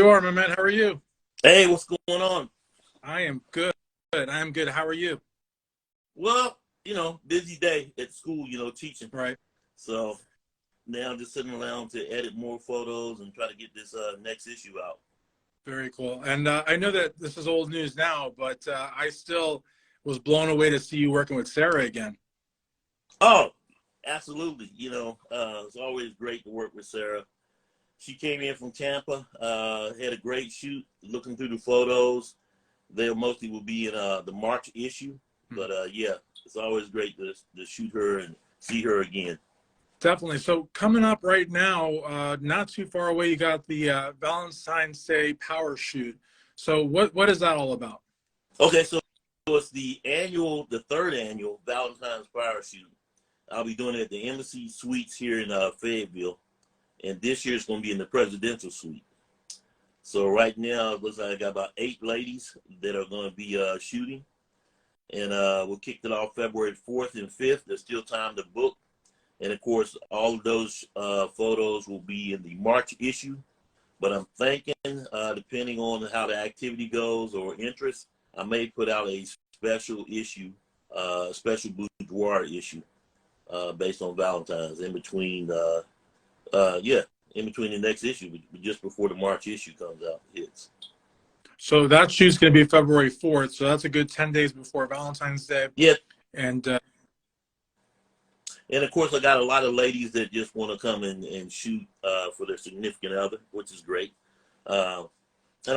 you are, my man. How are you? Hey, what's going on? I am good. I am good. How are you? Well, busy day at school, teaching. Right. So now I'm just sitting around to edit more photos and try to get this next issue out. Very cool. And I know that this is old news now, but I still was blown away to see you working with Sarah again. Oh, absolutely. It's always great to work with Sarah. She came in from Tampa, had a great shoot, looking through the photos. They mostly will be in the March issue. But yeah, it's always great to shoot her and see her again. Definitely. So coming up right now, not too far away, you got the Valentine's Day power shoot. So what is that all about? Okay, so it's the third annual Valentine's Fire Shoot. I'll be doing it at the Embassy Suites here in Fayetteville, and this year it's going to be in the Presidential Suite. So right now it looks like I got about 8 ladies that are going to be shooting, and we'll kick it off February 4th and 5th. There's still time to book, and of course all of those photos will be in the March issue. But I'm thinking, depending on how the activity goes or interest, I may put out a special issue, special boudoir issue, based on Valentine's in between, in between the next issue, just before the March issue comes out, hits. So that shoot's going to be February 4th. So that's a good 10 days before Valentine's Day. Yeah. And of course, I got a lot of ladies that just want to come and shoot for their significant other, which is great. And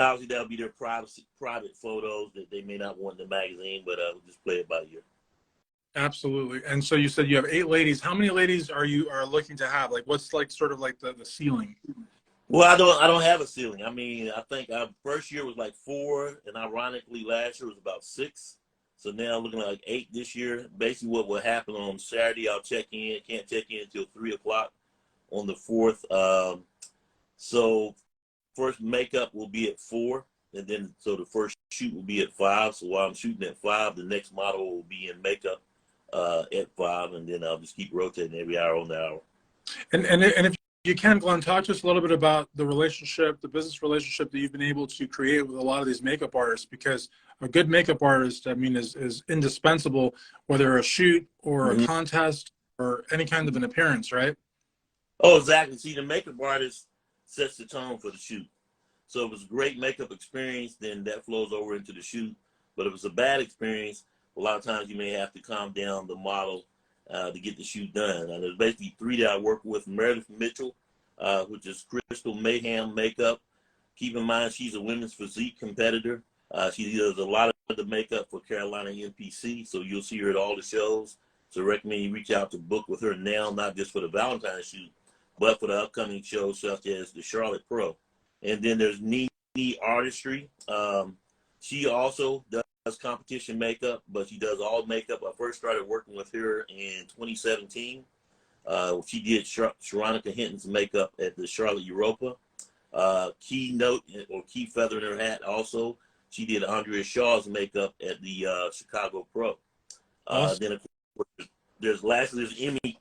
obviously that'll be their private photos that they may not want in the magazine, but we'll just play it by ear. Absolutely. And so you said you have 8 ladies. How many ladies are looking to have? Like, what's like sort of like the ceiling? Well, I don't have a ceiling. I mean, I think our first year was like 4, and ironically last year was about 6. So now looking at like 8 this year. Basically what will happen on Saturday, I'll check in. Can't check in until 3 o'clock on the 4th. So first makeup will be at 4, and then so the first shoot will be at 5. So while I'm shooting at 5, the next model will be in makeup at 5, and then I'll just keep rotating every hour on the hour. And if you can, Glenn, talk to us a little bit about the relationship, the business relationship that you've been able to create with a lot of these makeup artists, because a good makeup artist, I mean, is indispensable, whether a shoot or a contest or any kind of an appearance, right? Oh, exactly. See, the makeup artist sets the tone for the shoot. So if it's a great makeup experience, then that flows over into the shoot. But if it's a bad experience, a lot of times you may have to calm down the model to get the shoot done. And there's basically 3 that I work with. Meredith Mitchell, which is Crystal Mayhem Makeup. Keep in mind, she's a women's physique competitor. She does a lot of the makeup for Carolina NPC, so you'll see her at all the shows. So I recommend you reach out to book with her now, not just for the Valentine's shoot, but for the upcoming shows such as the Charlotte Pro. And then there's Nene Artistry. She also does competition makeup, but she does all makeup. I first started working with her in 2017. She did Sharonica Hinton's makeup at the Charlotte Europa. Keynote or Key Feather in her hat also. She did Andrea Shaw's makeup at the Chicago Pro. Awesome. Then of course, there's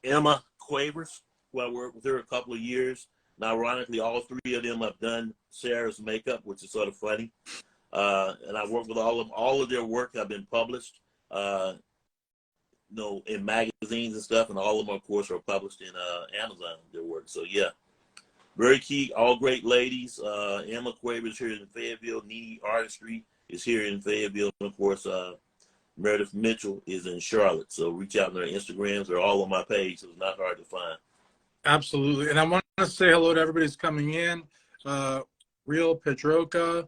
Emma Quavers, who I worked with her a couple of years. Now, ironically, all 3 of them have done Sarah's makeup, which is sort of funny. And I worked with all of their work have been published, in magazines and stuff, and all of them, of course, are published in Amazon, their work. So, yeah, very key, all great ladies. Emma Quavers here in Fayetteville. Nene Artistry is here in Fayetteville. And, of course, Meredith Mitchell is in Charlotte. So reach out on their Instagrams. They're all on my page, so it's not hard to find. Absolutely. And I want to say hello to everybody who's coming in. Real Pedroca,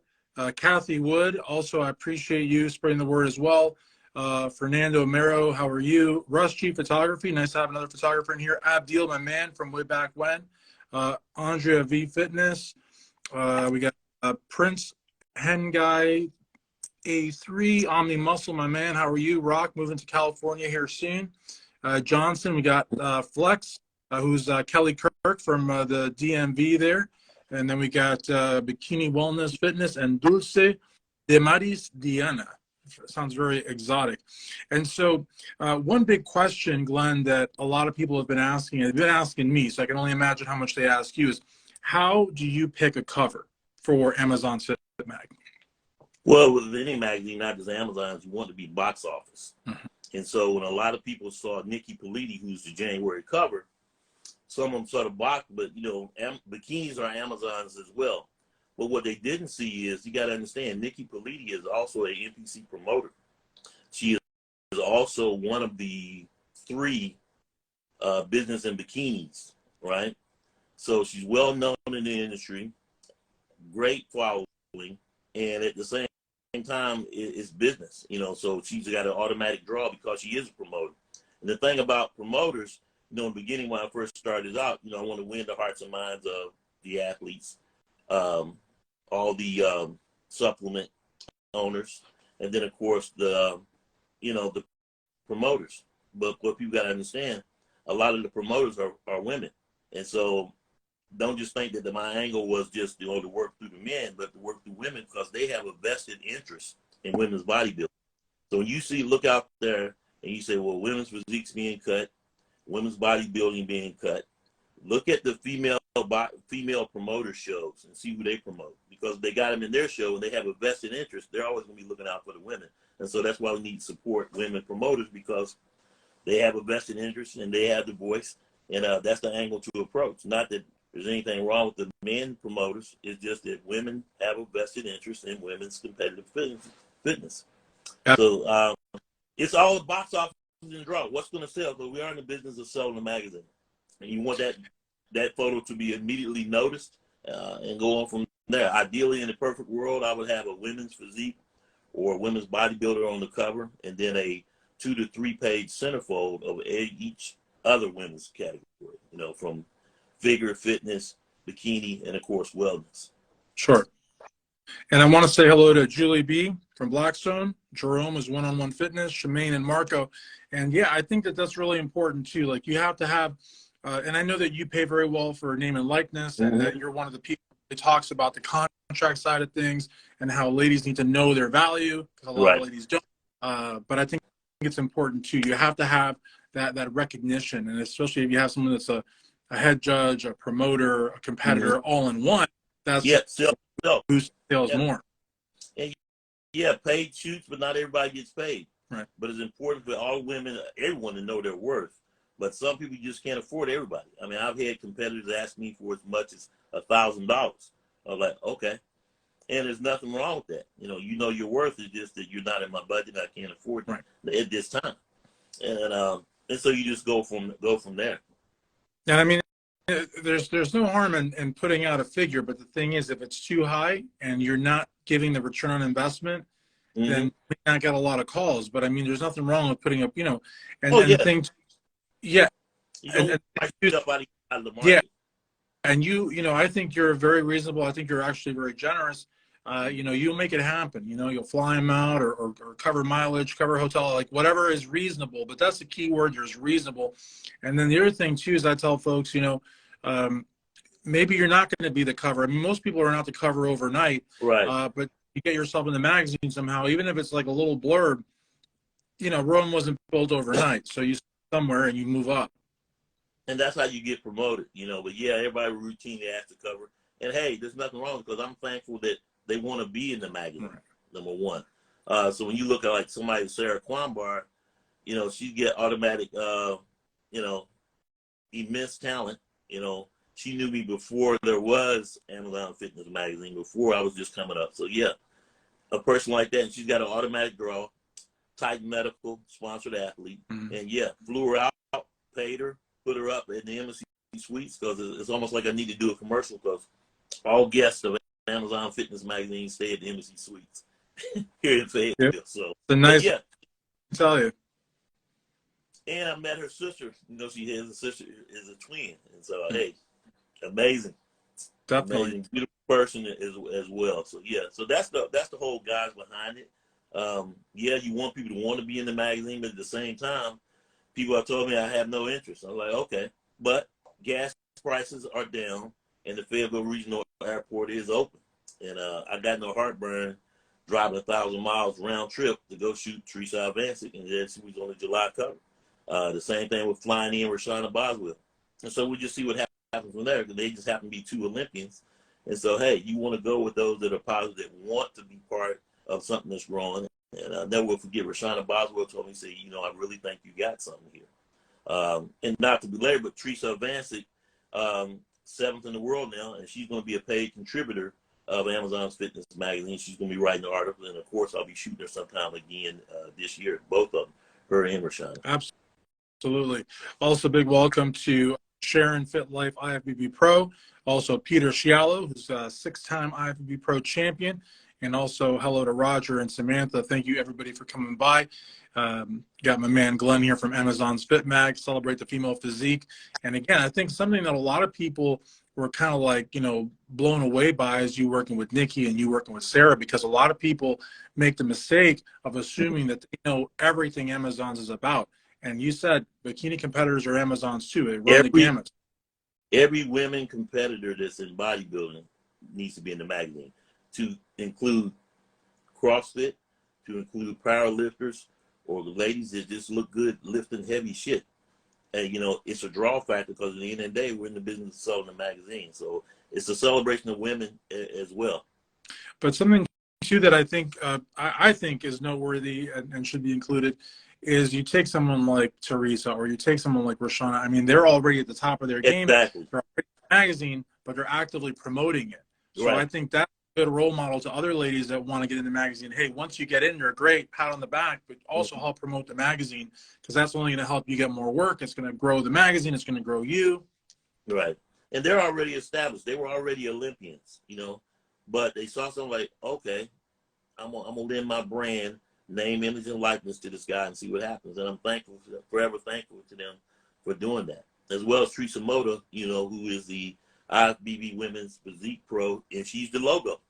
Kathy Wood. Also, I appreciate you spreading the word as well. Fernando Mero, how are you? Russ G Photography. Nice to have another photographer in here. Abdil, my man from way back when. Andrea V Fitness. We got Prince Hen Guy A3, Omni Muscle, my man. How are you? Rock, moving to California here soon. Johnson, we got Flex, who's Kelly Kirk from the DMV there. And then we got Bikini Wellness Fitness and Dulce de Maris Diana. Sounds very exotic. And so one big question, Glenn, that a lot of people have been asking, and they've been asking me, so I can only imagine how much they ask you, is how do you pick a cover? for Amazon Fit Mag? Well, with any magazine, not just Amazon's, you want to be box office. Mhm. And so when a lot of people saw Nikki Politi, who's the January cover, some of them sort of boxed, but bikinis are Amazon's as well. But what they didn't see is, you got to understand, Nikki Politi is also a NPC promoter. She is also one of the 3 business in bikinis, right? So she's well known in the industry, great following, and at the same time, it's business, so she's got an automatic draw because she is a promoter. And the thing about promoters, in the beginning when I first started out, I want to win the hearts and minds of the athletes, all the supplement owners, and then of course the promoters. But what people got to understand, a lot of the promoters are women, and so don't just think that my angle was just to work through the men, but to work through women, because they have a vested interest in women's bodybuilding. So when you look out there and you say, well, women's physiques being cut, women's bodybuilding being cut, look at the female promoter shows and see who they promote, because they got them in their show and they have a vested interest. They're always going to be looking out for the women. And so that's why we need to support women promoters, because they have a vested interest and they have the voice. And that's the angle to approach. Not that there's anything wrong with the men promoters. It's just that women have a vested interest in women's competitive fitness. Yeah. So it's all box office and draw. What's going to sell? Because we are in the business of selling a magazine. And you want that photo to be immediately noticed and go on from there. Ideally, in the perfect world, I would have a women's physique or a women's bodybuilder on the cover, and then a 2 to 3 page centerfold of each other women's category, from figure, fitness, bikini, and of course, wellness. Sure. And I want to say hello to Julie B from Blackstone. Jerome is One-on-One Fitness, Shemaine and Marco. And yeah, I think that's really important too. Like, you have to have, and I know that you pay very well for name and likeness, and that you're one of the people that talks about the contract side of things and how ladies need to know their value, because a lot of ladies don't. But I think it's important too. You have to have that recognition, and especially if you have someone that's a head judge, a promoter, a competitor, all in one. That's who sells more. And paid shoots, but not everybody gets paid. Right. But it's important for all women, everyone, to know their worth. But some people just can't afford everybody. I mean, I've had competitors ask me for as much as $1,000. I'm like, okay. And there's nothing wrong with that. You know your worth, is just that you're not in my budget. I can't afford it at this time. And so you just go from there. And I mean, there's no harm in putting out a figure, but the thing is, if it's too high and you're not giving the return on investment, then we not get a lot of calls. But I mean, there's nothing wrong with putting up, the thing, you don't up out of the market. Yeah, and I think you're very reasonable. I think you're actually very generous. You'll make it happen. You'll fly them out or cover mileage, cover hotel, like whatever is reasonable. But that's the key word. There's reasonable. And then the other thing too is I tell folks, maybe you're not going to be the cover. I mean, most people are not the cover overnight. Right. But you get yourself in the magazine somehow, even if it's like a little blurb. Rome wasn't built overnight. So you somewhere and you move up. And that's how you get promoted, But yeah, everybody routinely has to cover. And hey, there's nothing wrong, because I'm thankful that they want to be in the magazine, number one. So when you look at like somebody, Sarah Quambar, she get automatic, immense talent. She knew me before there was Amazon Fitness Magazine, before I was just coming up. So yeah, a person like that, and she's got an automatic draw, Titan Medical, sponsored athlete. And yeah, flew her out, paid her, put her up in the Embassy Suites, because it's almost like I need to do a commercial, because all guests of Amazon Fitness Magazine stay at the Embassy Suites here in Fayetteville. Yep. So it's nice. Yeah, I tell you. And I met her sister. She has a sister, is a twin, and so hey, amazing, definitely amazing, beautiful person as well. So yeah, so that's the whole guys behind it. Yeah, you want people to want to be in the magazine, but at the same time, people have told me I have no interest. I'm like, okay, but gas prices are down, and the Fayetteville Regional Airport is open, and I got no heartburn driving 1,000 miles round trip to go shoot Teresa Avancic, and then she was on the July cover. The same thing with flying in Rashana Boswell, and so we just see what happens from there, because they just happen to be 2 Olympians, And so, hey, you want to go with those that are positive, that want to be part of something that's growing. And I'll never will forget, Rashana Boswell told me, say, I really think you got something here. And not to belabor, but Teresa Avancic, 7th in the world now, and she's going to be a paid contributor of Amazon's Fitness magazine. She's going to be writing the article, and of course, I'll be shooting her sometime again this year, both of them, her and Rashana. Absolutely. Also, big welcome to Sharon Fit Life IFBB Pro. Also, Peter Sciallo, who's a 6-time IFBB Pro champion. And also, hello to Roger and Samantha. Thank you, everybody, for coming by. Got my man Glenn here from Amazon's Fit Mag, Celebrate the Female Physique. And again, I think something that a lot of people were kind of like, blown away by is you working with Nikki and you working with Sarah, because a lot of people make the mistake of assuming that they know everything Amazon's is about. And you said bikini competitors are Amazons too. They run the gamut. Every women competitor that's in bodybuilding needs to be in the magazine, to include CrossFit, to include powerlifters, or the ladies that just look good lifting heavy shit. And, it's a draw factor, because at the end of the day, we're in the business of selling the magazine. So it's a celebration of women as well. But something too that I think I think is noteworthy and should be included is you take someone like Teresa or you take someone like Rashana. I mean, they're already at the top of their game. Exactly. They're already in the magazine, but they're actively promoting it. So right. I think that's a good role model to other ladies that want to get in the magazine. Hey, once you get in, you're great, pat on the back, but also help promote the magazine, because that's only going to help you get more work. It's going to grow the magazine. It's going to grow you. Right. And they're already established. They were already Olympians, but they saw something like, okay, I'm going to lend my brand, name, image, and likeness to this guy and see what happens. And I'm forever thankful to them for doing that. As well as Teresa Moda, who is the IFBB Women's Physique Pro, and she's the logo.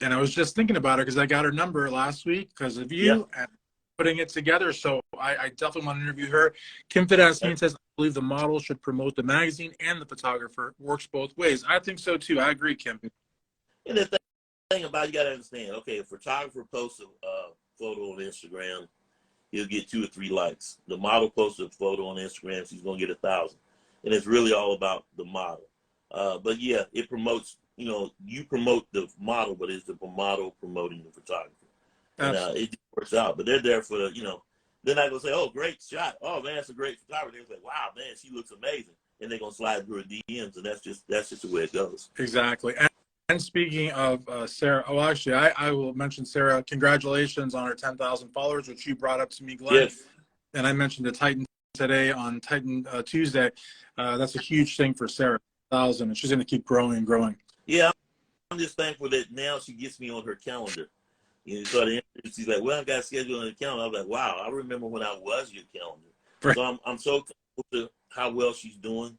And I was just thinking about her because I got her number last week because of you and putting it together. So I definitely want to interview her. Kim Fit asked me and says, I believe the model should promote the magazine and the photographer. Works both ways. I think so too. I agree, Kim. And the thing about it, you got to understand, okay, a photographer posts a photo on Instagram, he'll get 2 or 3 likes. The model posts a photo on Instagram, she's going to get 1,000. And it's really all about the model. But yeah, it promotes, you promote the model, but it's the model promoting the photographer. And it works out. But they're there for the, they're not going to say, oh, great shot. Oh, man, that's a great photographer. They're like, wow, man, she looks amazing. And they're going to slide through her DMs, and that's just the way it goes. Exactly. And speaking of Sarah, actually, I will mention Sarah. Congratulations on her 10,000 followers, which you brought up to me, Glenn. Yes. And I mentioned the Titan today on Titan Tuesday. That's a huge thing for Sarah, 1,000, and she's going to keep growing and growing. Yeah, I'm just thankful that now she gets me on her calendar. So she's like, well, I got scheduled on the calendar. I was like, wow, I remember when I was your calendar. Right. So I'm so thankful to how well she's doing.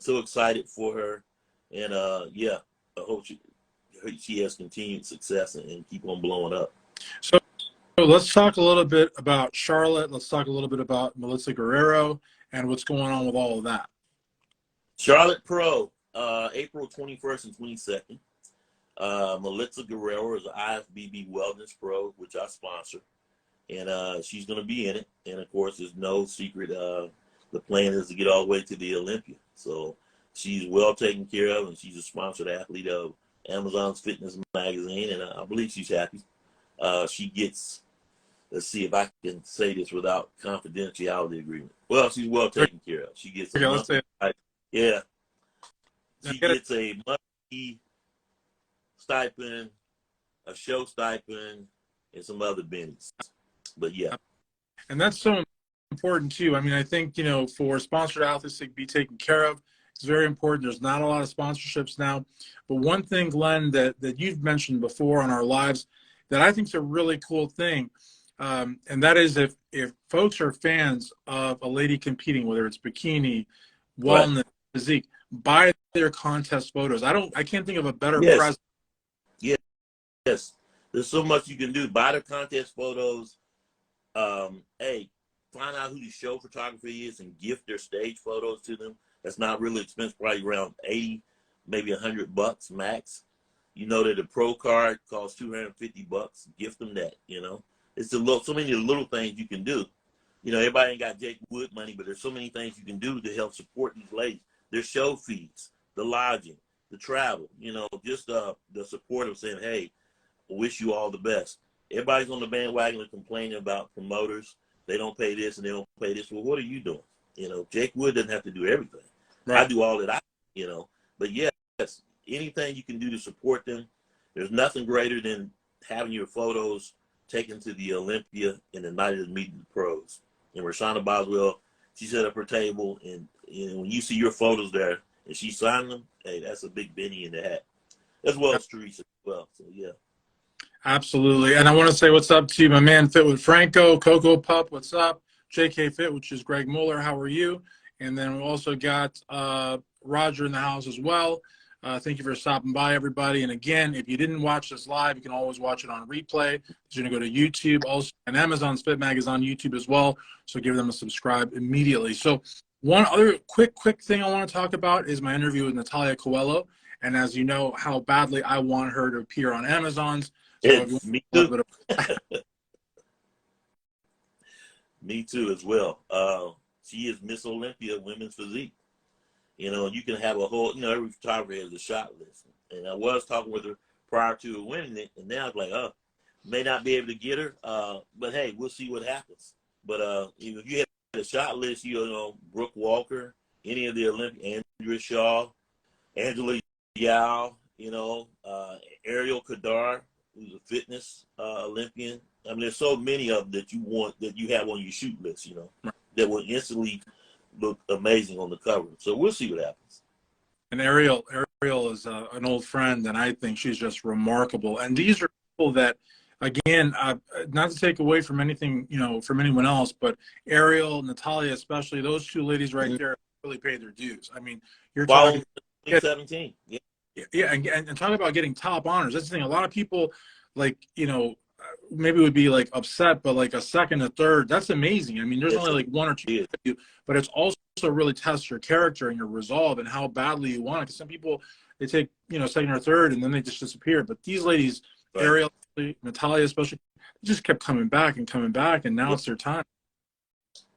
So excited for her. And, yeah, I hope she has continued success and keep on blowing up. So let's talk a little bit about Charlotte. Let's talk a little bit about Melissa Guerrero and what's going on with all of that. Charlotte Pro, April 21st and 22nd. Melissa Guerrero is an IFBB Wellness Pro, which I sponsor. And she's going to be in it. And, of course, there's no secret. The plan is to get all the way to the Olympia. So she's well taken care of, and she's a sponsored athlete of Amazon's Fitness magazine, and I believe she's happy. She gets, let's see if I can say this without confidentiality agreement. Well, she's well taken care of. She gets a monthly, she gets a monthly stipend, a show stipend, and some other benefits. But yeah. And that's so important too. I mean, I think, for sponsored athletes to be taken care of, it's very important. There's not a lot of sponsorships now. But one thing, Glenn, that you've mentioned before on our lives that I think is a really cool thing, and that is if folks are fans of a lady competing, whether it's bikini, wellness, physique, buy their contest photos. I can't think of a better present. Yes. There's so much you can do. Buy the contest photos. Hey, find out who the show photographer is and gift their stage photos to them. That's not really expensive, probably around 80, maybe $100 max. You know that a pro card costs $250. Gift them that. It's so many little things you can do. Everybody ain't got Jake Wood money, but there's so many things you can do to help support these ladies. Their show fees, the lodging, the travel, you know, just the support of saying, hey, wish you all the best. Everybody's on the bandwagon and complaining about promoters. They don't pay this and they don't pay this. Well, what are you doing? You know, Jake Wood doesn't have to do everything. Right. I do all that you know. But yes, anything you can do to support them. There's nothing greater than having your photos taken to the Olympia and the night of the meeting of the pros. And Rashana Boswell, she set up her table, and you know, when you see your photos there and she signed them, hey, that's a big Benny in the hat. As well as Teresa as well. So yeah. Absolutely. And I want to say what's up to my man Fit with Franco, Coco Pup, what's up? JK Fit, which is Greg Mueller, how are you? And then we also got Roger in the house as well. Thank you for stopping by, everybody. And again, if you didn't watch this live, you can always watch it on replay. You're going to go to YouTube. Also, and Amazon's Fit Mag is on YouTube as well. So give them a subscribe immediately. So one other quick thing I want to talk about is my interview with Natalia Coelho. And as you know, how badly I want her to appear on Amazon's. So me too. Me too as well. She is Miss Olympia Women's Physique. You know, you can have a whole, you know, every photographer has a shot list. And I was talking with her prior to winning it, and now it's like, may not be able to get her, but hey, we'll see what happens. But if you have a shot list, you know, Brooke Walker, any of the Olympic, Andrea Shaw, Angela Yao, you know, Ariel Kadar, who's a fitness Olympian. I mean, there's so many of them that you have on your shoot list, you know, that will instantly look amazing on the cover. So we'll see what happens. And Ariel is an old friend, and I think she's just remarkable. And these are people that, again, not to take away from anything, you know, from anyone else, but Ariel, Natalia, especially those two ladies right there, really pay their dues. I mean, you're talking 2017, yeah. Yeah, and talk about getting top honors. That's the thing. A lot of people, like, you know, maybe would be like upset, but like a second, a third, that's amazing. I mean, there's only like one or two, but it's also really tests your character and your resolve and how badly you want it. Because some people, they take, you know, second or third and then they just disappear. But these ladies, right. Ariel, Natalia especially, just kept coming back, and now it's their time.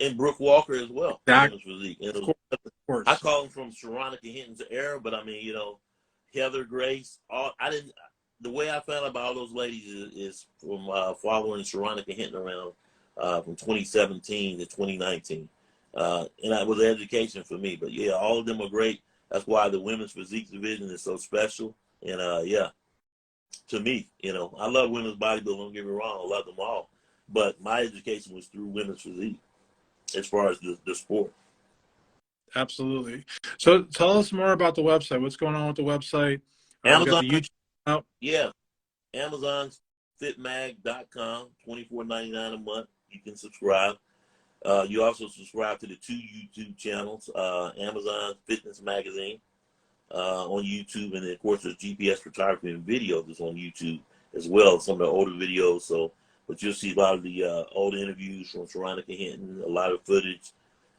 And Brooke Walker as well. Exactly. Of course. I call them from Sharonica Hinton's era, but I mean, you know, Heather Grace, the way I found out about all those ladies is from following Sharonica Hinton around from 2017 to 2019. And that was education for me. But yeah, all of them are great. That's why the women's physique division is so special. And yeah, to me, you know, I love women's bodybuilding, don't get me wrong, I love them all. But my education was through women's physique as far as the sport. Absolutely. So tell us more about the website. What's going on with the website? Amazon. The YouTube out. Yeah. Amazon's fitmag.com, $24.99 a month. You can subscribe. You also subscribe to the 2 YouTube channels, Amazon Fitness Magazine on YouTube. And then, of course, there's GPS photography and video that's on YouTube as well, some of the older videos. So, but you'll see a lot of the old interviews from Sharonica Hinton, a lot of footage,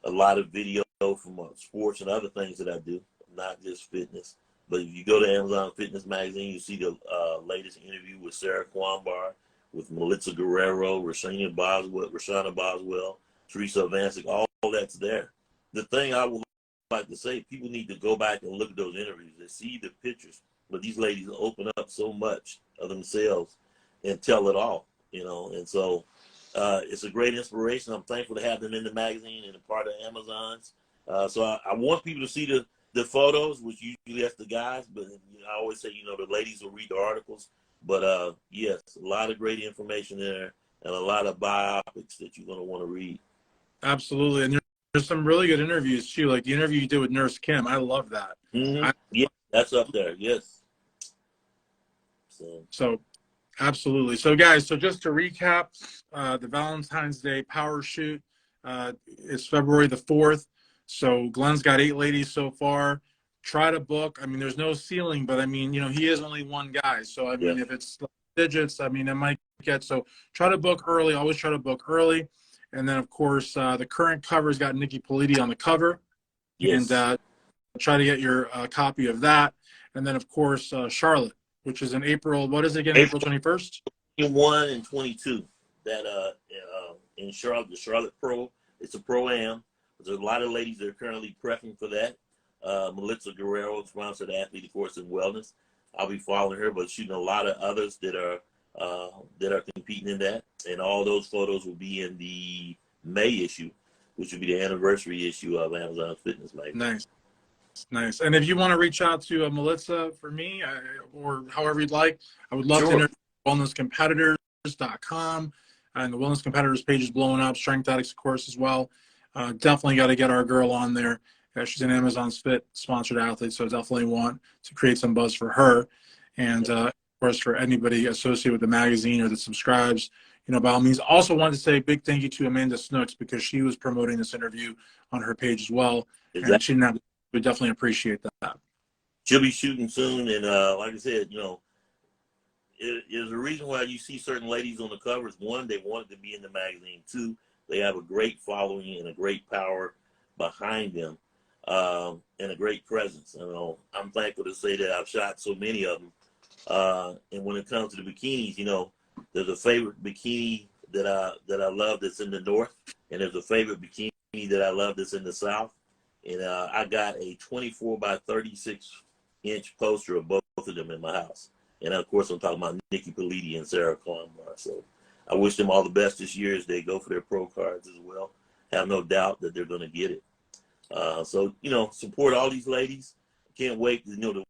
a lot of video from sports and other things that I do, not just fitness. But if you go to Amazon Fitness Magazine, you see the latest interview with Sarah Quambar, with Melissa Guerrero, Rashana Boswell, Teresa Vancic, all that's there. The thing I would like to say, people need to go back and look at those interviews and see the pictures. But these ladies open up so much of themselves and tell it all, you know. And so it's a great inspiration. I'm thankful to have them in the magazine and a part of Amazon's. So I want people to see the photos, which usually that's the guys, but you know, I always say, you know, the ladies will read the articles. But yes, a lot of great information there and a lot of biopics that you're going to want to read. Absolutely. And there's some really good interviews too, like the interview you did with Nurse Kim. I love that. Mm-hmm. Yeah, that's up there. Yes. So absolutely. So guys, so just to recap, the Valentine's Day power shoot is February the 4th. So Glenn's got 8 ladies so far. Try to book. I mean, there's no ceiling, but I mean, you know, he is only one guy. So I mean, if it's digits, I mean, it might get, so try to book early. Always try to book early. And then of course, the current cover's got Nikki Politi on the cover. Yes. And try to get your copy of that. And then of course, Charlotte, which is in April. What is it again? April 21st? 21 and 22. That in Charlotte, the Charlotte Pro. It's a Pro-Am. There's a lot of ladies that are currently prepping for that. Melissa Guerrero, sponsored athlete, of course, in wellness. I'll be following her, but shooting a lot of others that are competing in that. And all those photos will be in the May issue, which will be the anniversary issue of Amazon Fitness Magazine. Nice. Nice. And if you want to reach out to Melissa for me, or however you'd like, I would love to interview wellnesscompetitors.com. And the Wellness Competitors page is blowing up. Strength Addicts, of course, as well. Definitely got to get our girl on there. She's an Amazon's Fit sponsored athlete, so definitely want to create some buzz for her. And, of course, for anybody associated with the magazine or that subscribes, by all means. Also wanted to say a big thank you to Amanda Snooks because she was promoting this interview on her page as well. Exactly. And she didn't have. We definitely appreciate that. She'll be shooting soon, and like I said, there's a reason why you see certain ladies on the covers. One, they wanted to be in the magazine. Two, they have a great following and a great power behind them, and a great presence. I'm thankful to say that I've shot so many of them. And when it comes to the bikinis, there's a favorite bikini that I love that's in the north, and there's a favorite bikini that I love that's in the south. And I got a 24 by 36 inch poster of both of them in my house. And of course, I'm talking about Nikki Politi and Sarah Colomar. So I wish them all the best this year as they go for their pro cards as well. Have no doubt that they're going to get it. So, support all these ladies. Can't wait. The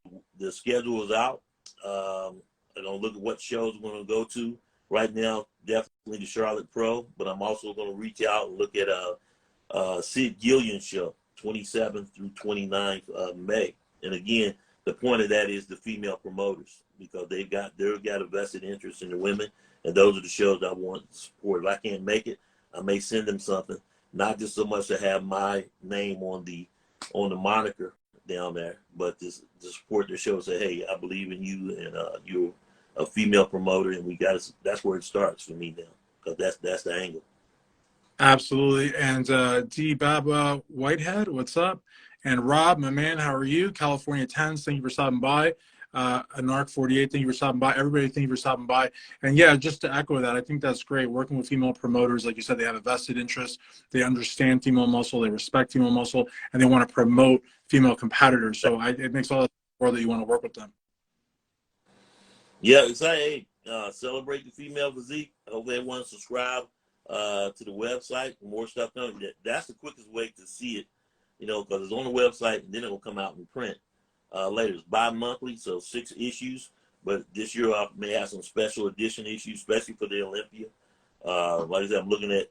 schedule is out. I'm going to look at what shows we're going to go to. Right now, definitely the Charlotte Pro, but I'm also going to reach out and look at Sid Gillian's show. 27th through 29th of May. And again, the point of that is the female promoters, because they've got a vested interest in the women, and those are the shows I want to support. If I can't make it, I may send them something, not just so much to have my name on the moniker down there, but to support their show. Say, hey, I believe in you, and you're a female promoter, and that's where it starts for me now, because that's the angle. Absolutely. And D. Baba Whitehead, what's up? And Rob, my man, how are you? California 10s, thank you for stopping by. Anarch 48, thank you for stopping by. Everybody, thank you for stopping by. And yeah, just to echo that, I think that's great. Working with female promoters, like you said, they have a vested interest. They understand female muscle, they respect female muscle, and they want to promote female competitors. So it makes all the world that you want to work with them. Yeah, it's like, hey, celebrate the female physique. I hope everyone subscribe to the website. More stuff coming. That's the quickest way to see it, because it's on the website and then it will come out in print later. It's bi-monthly, so 6 issues. But this year I may have some special edition issues, especially for the Olympia. Like I said, I'm looking at,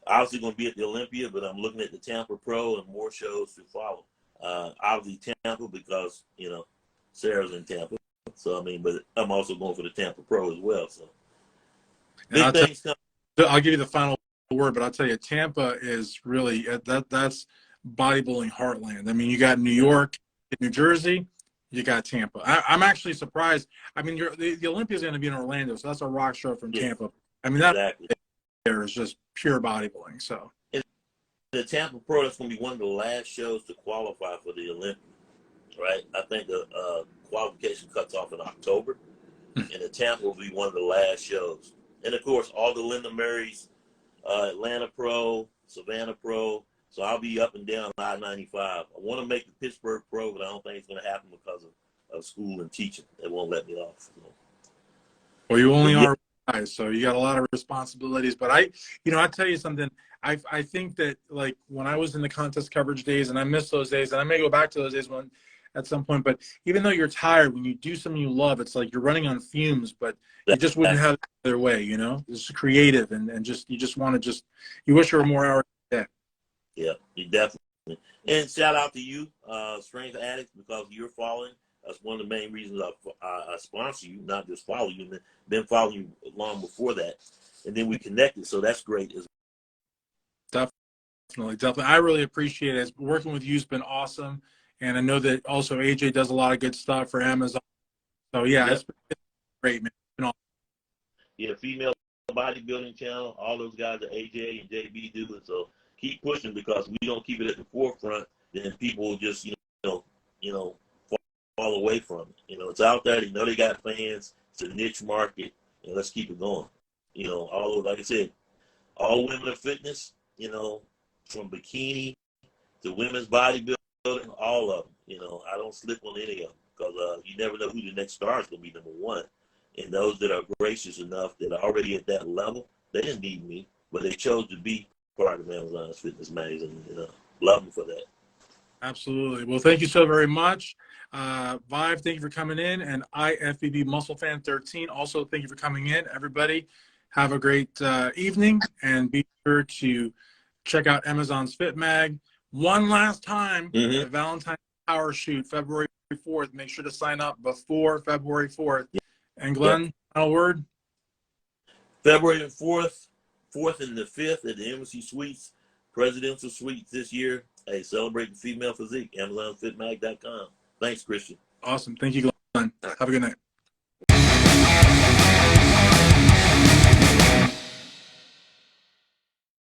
obviously going to be at the Olympia, but I'm looking at the Tampa Pro and more shows to follow. Obviously Tampa because, Sarah's in Tampa. So, but I'm also going for the Tampa Pro as well. So big things coming. I'll give you the final word, but I'll tell you, Tampa is really that's bodybuilding heartland. You got New York, New Jersey, you got Tampa. I'm actually surprised. The Olympia is going to be in Orlando, so that's a rock show from Tampa. Exactly. That there is just pure bodybuilding. So and the Tampa Pro, that's going to be one of the last shows to qualify for the Olympia, right? I think the qualification cuts off in October, and the Tampa will be one of the last shows. And, of course, all the Linda Mary's, Atlanta Pro, Savannah Pro. So I'll be up and down I-95. I want to make the Pittsburgh Pro, but I don't think it's going to happen because of school and teaching. They won't let me off. So. Well, you only are guys, so you got a lot of responsibilities. But I tell you something. I think that, like, when I was in the contest coverage days, and I miss those days, and I may go back to those days at some point, but even though you're tired, when you do something you love, it's like you're running on fumes, but you just wouldn't have it the other way, It's creative, and you just want to you wish there were more hours a day. Yeah, you definitely. And shout out to you, Strength Addicts, because you're following. That's one of the main reasons I sponsor you, not just follow you. And been following you long before that, and then we connected, so that's great as well. Definitely. I really appreciate it. Working with you has been awesome. And I know that also AJ does a lot of good stuff for Amazon. So, it's been great, man. It's been awesome. Yeah, female bodybuilding channel. All those guys at AJ and JB do it. So keep pushing, because we don't keep it at the forefront, then people will just, fall away from it. It's out there. They got fans. It's a niche market, and let's keep it going. Like I said, all women of fitness, from bikini to women's bodybuilding, all of them. You know, I don't slip on any of them because you never know who the next star is going to be, number one. And those that are gracious enough that are already at that level, they didn't need me, but they chose to be part of Amazon's Fitness Magazine. You know, love them for that. Absolutely. Well, thank you so very much. Vive, thank you for coming in. And IFBB Muscle Fan 13, also thank you for coming in. Everybody, have a great evening, and be sure to check out Amazon's Fit Mag. One last time, the Valentine's Power Shoot, February 4th. Make sure to sign up before February 4th. And Glenn, final word? February 4th and the 5th at the Embassy Suites, Presidential Suites this year. Hey, celebrating female physique, AmazonFitMag.com. Thanks, Christian. Awesome. Thank you, Glenn. Have a good night.